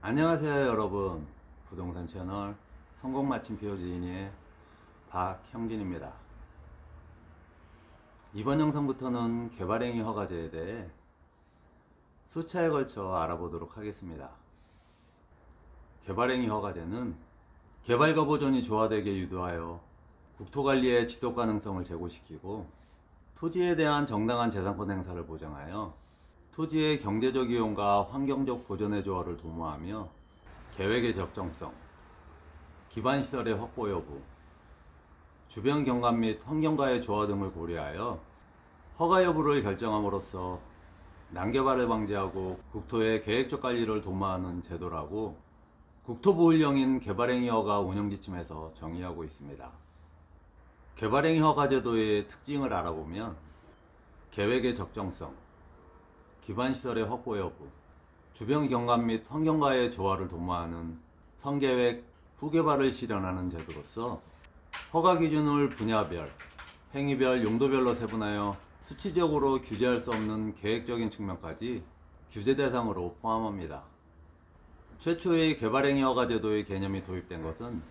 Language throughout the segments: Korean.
안녕하세요 여러분, 부동산 채널 성공 마침표 지인의 박형진입니다. 이번 영상부터는 개발행위 허가제에 대해 수차에 걸쳐 알아보도록 하겠습니다. 개발행위 허가제는 개발과 보존이 조화되게 유도하여 국토관리의 지속가능성을 제고시키고 토지에 대한 정당한 재산권 행사를 보장하여 토지의 경제적 이용과 환경적 보존의 조화를 도모하며 계획의 적정성, 기반시설의 확보 여부, 주변 경관 및 환경과의 조화 등을 고려하여 허가 여부를 결정함으로써 난개발을 방지하고 국토의 계획적 관리를 도모하는 제도라고 국토보훈령인 개발행위 허가 운영지침에서 정의하고 있습니다. 개발행위 허가 제도의 특징을 알아보면 계획의 적정성, 기반시설의 확보 여부, 주변 경관 및 환경과의 조화를 도모하는 선계획, 후개발을 실현하는 제도로서 허가 기준을 분야별, 행위별, 용도별로 세분하여 수치적으로 규제할 수 없는 계획적인 측면까지 규제 대상으로 포함합니다. 최초의 개발행위 허가 제도의 개념이 도입된 것은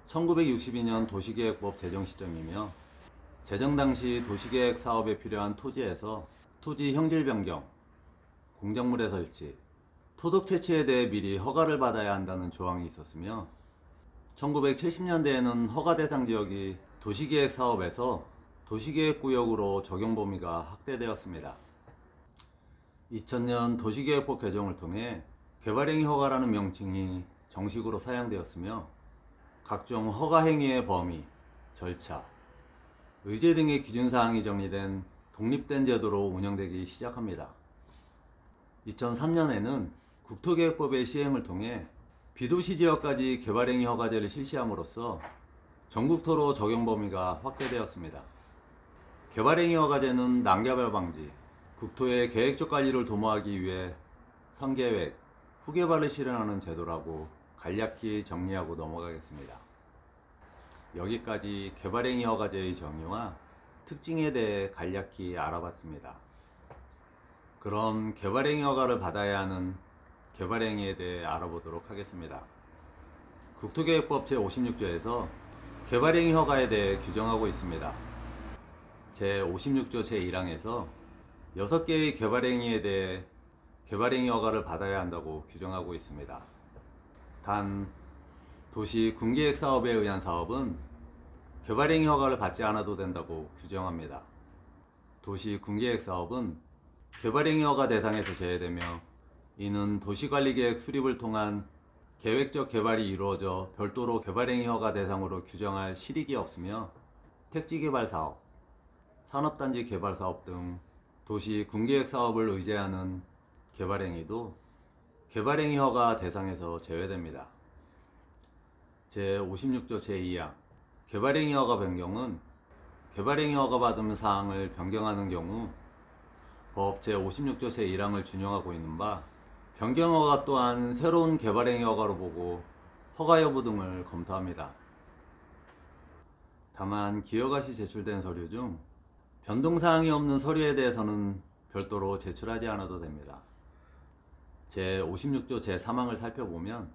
1962년 도시계획법 제정 시점이며 제정 당시 도시계획 사업에 필요한 토지에서 토지 형질 변경, 공작물의 설치, 토덕 채취에 대해 미리 허가를 받아야 한다는 조항이 있었으며 1970년대에는 허가 대상 지역이 도시계획 사업에서 도시계획구역으로 적용 범위가 확대되었습니다. 2000년 도시계획법 개정을 통해 개발행위 허가라는 명칭이 정식으로 사용되었으며 각종 허가 행위의 범위, 절차, 의제 등의 기준사항이 정리된 독립된 제도로 운영되기 시작합니다. 2003년에는 국토계획법의 시행을 통해 비도시 지역까지 개발행위 허가제를 실시함으로써 전국토로 적용 범위가 확대되었습니다. 개발행위 허가제는 난개발 방지, 국토의 계획적 관리를 도모하기 위해 선계획, 후개발을 실현하는 제도라고 간략히 정리하고 넘어가겠습니다. 여기까지 개발행위 허가제의 정의와 특징에 대해 간략히 알아봤습니다. 그럼 개발행위 허가를 받아야 하는 개발행위에 대해 알아보도록 하겠습니다. 국토계획법 제56조에서 개발행위 허가에 대해 규정하고 있습니다. 제56조 제1항에서 6개의 개발행위에 대해 개발행위 허가를 받아야 한다고 규정하고 있습니다. 단, 도시 군계획 사업에 의한 사업은 개발행위 허가를 받지 않아도 된다고 규정합니다. 도시 군계획 사업은 개발행위 허가 대상에서 제외되며 이는 도시관리계획 수립을 통한 계획적 개발이 이루어져 별도로 개발행위 허가 대상으로 규정할 실익이 없으며 택지개발사업, 산업단지 개발사업 등 도시 군계획 사업을 의제하는 개발행위도 개발행위 허가 대상에서 제외됩니다. 제56조 제2항 개발행위 허가 변경은 개발행위 허가 받은 사항을 변경하는 경우 법 제56조 제1항을 준용하고 있는 바 변경 허가 또한 새로운 개발행위 허가로 보고 허가 여부 등을 검토합니다. 다만 기여가 시 제출된 서류 중 변동사항이 없는 서류에 대해서는 별도로 제출하지 않아도 됩니다. 제56조 제3항을 살펴보면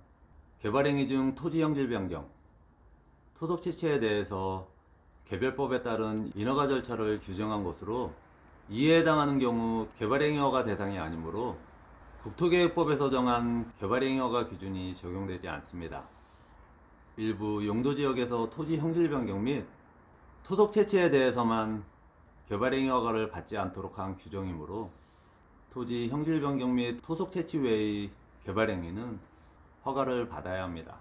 개발행위 중 토지 형질 변경, 토속 채취에 대해서 개별법에 따른 인허가 절차를 규정한 것으로 이에 해당하는 경우 개발행위 허가 대상이 아니므로 국토계획법에서 정한 개발행위 허가 기준이 적용되지 않습니다. 일부 용도지역에서 토지 형질 변경 및 토속 채취에 대해서만 개발행위 허가를 받지 않도록 한 규정이므로 토지 형질 변경 및 토속 채취 외의 개발행위는 허가를 받아야 합니다.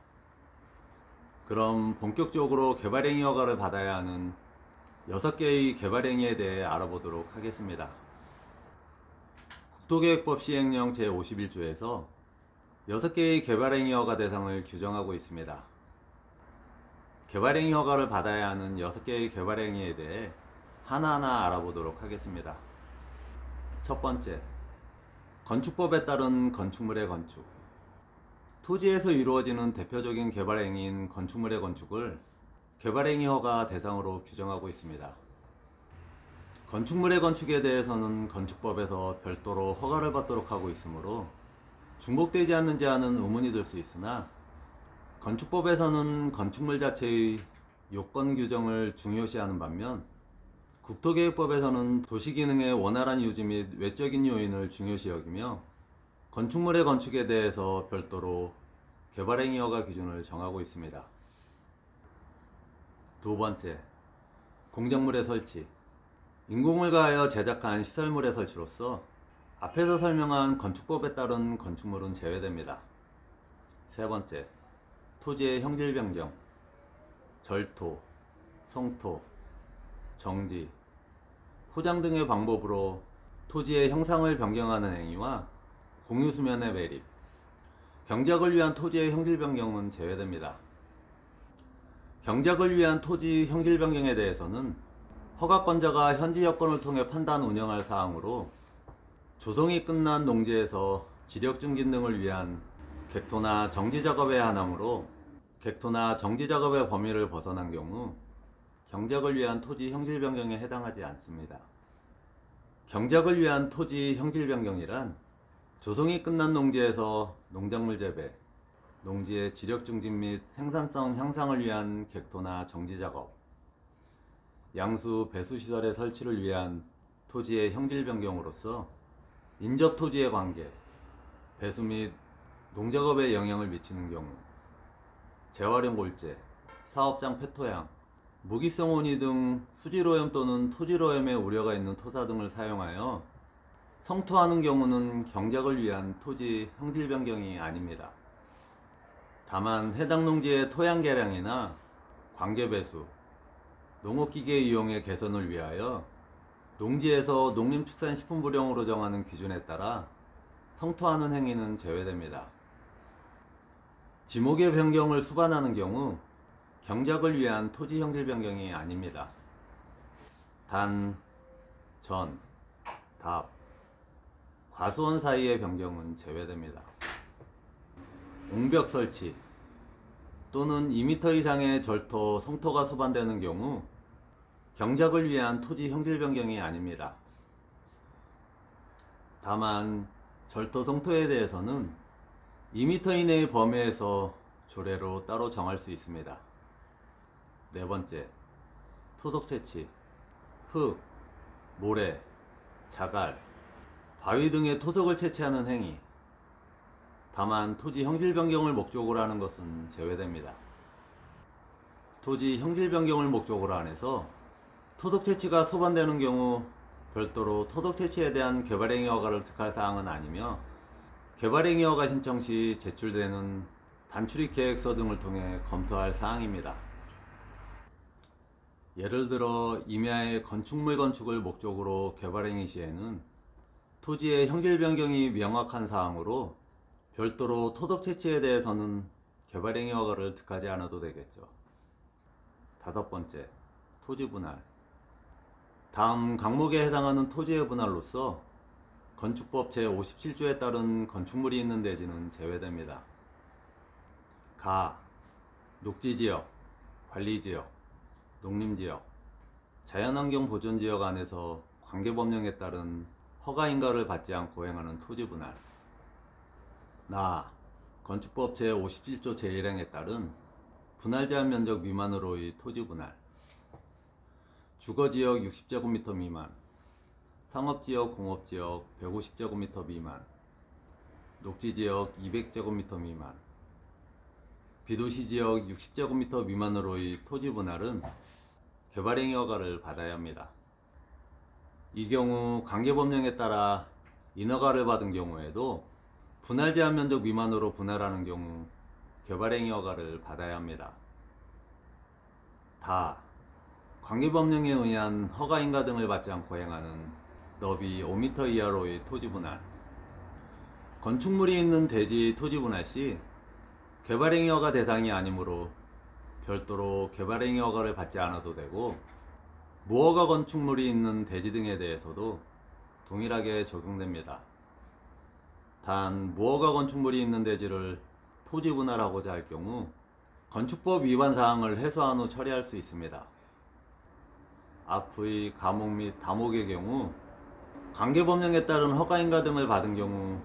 그럼 본격적으로 개발행위 허가를 받아야 하는 6개의 개발행위에 대해 알아보도록 하겠습니다. 국토계획법 시행령 제51조에서 6개의 개발행위 허가 대상을 규정하고 있습니다. 개발행위 허가를 받아야 하는 6개의 개발행위에 대해 하나하나 알아보도록 하겠습니다. 첫 번째, 건축법에 따른 건축물의 건축. 토지에서 이루어지는 대표적인 개발행위인 건축물의 건축을 개발행위 허가 대상으로 규정하고 있습니다. 건축물의 건축에 대해서는 건축법에서 별도로 허가를 받도록 하고 있으므로 중복되지 않는지 하는 의문이 들 수 있으나 건축법에서는 건축물 자체의 요건 규정을 중요시하는 반면 국토계획법에서는 도시기능의 원활한 유지 및 외적인 요인을 중요시 여기며 건축물의 건축에 대해서 별도로 개발행위 허가 기준을 정하고 있습니다. 두 번째, 공정물의 설치. 인공을 가하여 제작한 시설물의 설치로서 앞에서 설명한 건축법에 따른 건축물은 제외됩니다. 세 번째, 토지의 형질 변경. 절토, 성토, 정지, 포장 등의 방법으로 토지의 형상을 변경하는 행위와 공유수면의 매립, 경작을 위한 토지의 형질 변경은 제외됩니다. 경작을 위한 토지 형질 변경에 대해서는 허가권자가 현지 여건을 통해 판단 운영할 사항으로 조성이 끝난 농지에서 지력 증진 등을 위한 객토나 정지 작업에 한하므로 객토나 정지 작업의 범위를 벗어난 경우 경작을 위한 토지 형질 변경에 해당하지 않습니다. 경작을 위한 토지 형질 변경이란 조성이 끝난 농지에서 농작물 재배, 농지의 지력 증진 및 생산성 향상을 위한 객토나 정지 작업, 양수 배수 시설의 설치를 위한 토지의 형질 변경으로서 인접 토지의 관계, 배수 및 농작업에 영향을 미치는 경우, 재활용 골재, 사업장 폐토양, 무기성 온이 등 수질오염 또는 토질오염의 우려가 있는 토사 등을 사용하여 성토하는 경우는 경작을 위한 토지 형질 변경이 아닙니다. 다만 해당 농지의 토양 개량이나 관계 배수, 농업기계 이용의 개선을 위하여 농지에서 농림축산식품부령으로 정하는 기준에 따라 성토하는 행위는 제외됩니다. 지목의 변경을 수반하는 경우 경작을 위한 토지 형질 변경이 아닙니다. 단, 전, 답, 과수원 사이의 변경은 제외됩니다. 옹벽 설치 또는 2m 이상의 절토, 성토가 수반되는 경우 경작을 위한 토지 형질 변경이 아닙니다. 다만 절토, 성토에 대해서는 2m 이내의 범위에서 조례로 따로 정할 수 있습니다. 네 번째, 토속 채취, 흙, 모래, 자갈, 바위 등의 토속을 채취하는 행위. 다만 토지 형질 변경을 목적으로 하는 것은 제외됩니다. 토지 형질 변경을 목적으로 안 해서 토속 채취가 수반되는 경우 별도로 토속 채취에 대한 개발행위 허가를 득할 사항은 아니며 개발행위 허가 신청 시 제출되는 단출입 계획서 등을 통해 검토할 사항입니다. 예를 들어 임야의 건축물 건축을 목적으로 개발행위 시에는 토지의 형질 변경이 명확한 사항으로 별도로 토속 채취에 대해서는 개발행위 허가를 득하지 않아도 되겠죠. 다섯 번째, 토지 분할. 다음 강목에 해당하는 토지의 분할로서 건축법 제57조에 따른 건축물이 있는 대지는 제외됩니다. 가, 녹지지역, 관리지역, 농림지역, 자연환경 보존지역 안에서 관계법령에 따른 허가인가를 받지 않고 행하는 토지 분할. 나, 건축법 제57조 제1항에 따른 분할 제한 면적 미만으로의 토지 분할. 주거지역 60제곱미터 미만, 상업지역, 공업지역 150제곱미터 미만, 녹지지역 200제곱미터 미만, 비도시지역 60제곱미터 미만으로의 토지 분할은 개발행위 허가를 받아야 합니다. 이 경우 관계법령에 따라 인허가를 받은 경우에도 분할 제한 면적 미만으로 분할하는 경우 개발행위 허가를 받아야 합니다. 다 관계법령에 의한 허가인가 등을 받지 않고 행하는 너비 5m 이하로의 토지 분할. 건축물이 있는 대지 토지 분할 시 개발행위 허가 대상이 아니므로 별도로 개발행위 허가를 받지 않아도 되고 무허가 건축물이 있는 대지 등에 대해서도 동일하게 적용됩니다. 단 무허가 건축물이 있는 대지를 토지 분할하고자 할 경우 건축법 위반 사항을 해소한 후 처리할 수 있습니다. 앞의 가목 및 다목의 경우 관계법령에 따른 허가인가 등을 받은 경우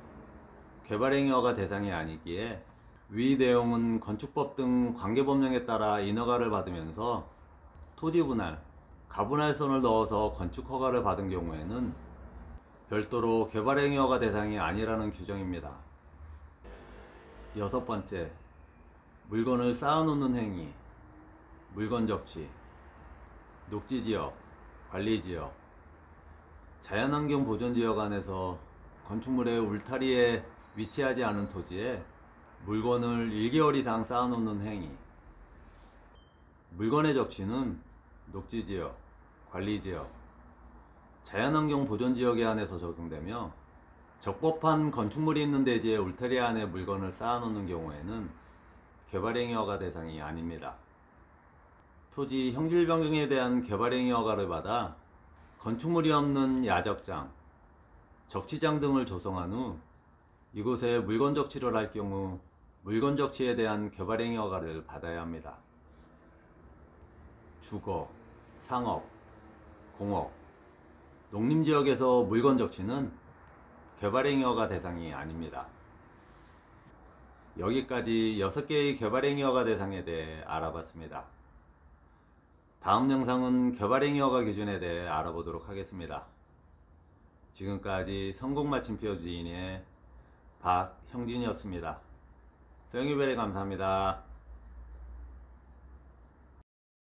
개발행위허가 대상이 아니기에 위 내용은 건축법 등 관계법령에 따라 인허가를 받으면서 토지분할, 가분할선을 넣어서 건축허가를 받은 경우에는 별도로 개발행위허가 대상이 아니라는 규정입니다. 여섯 번째, 물건을 쌓아놓는 행위, 물건 적치, 녹지지역, 관리지역, 자연환경 보존지역 안에서 건축물의 울타리에 위치하지 않은 토지에 물건을 1개월 이상 쌓아놓는 행위. 물건의 적치는 녹지지역, 관리지역, 자연환경 보존지역에 한해서 적용되며 적법한 건축물이 있는 대지의 울타리 안에 물건을 쌓아놓는 경우에는 개발행위허가 대상이 아닙니다. 토지 형질 변경에 대한 개발행위허가를 받아 건축물이 없는 야적장, 적치장 등을 조성한 후 이곳에 물건 적치를 할 경우 물건 적치에 대한 개발행위허가를 받아야 합니다. 주거, 상업, 공업, 농림지역에서 물건 적치는 개발행위허가 대상이 아닙니다. 여기까지 6개의 개발행위허가 대상에 대해 알아봤습니다. 다음 영상은 개발행위허가 기준에 대해 알아보도록 하겠습니다. 지금까지 성공마침표 지인의 박형진이었습니다. 소영이별에 감사합니다.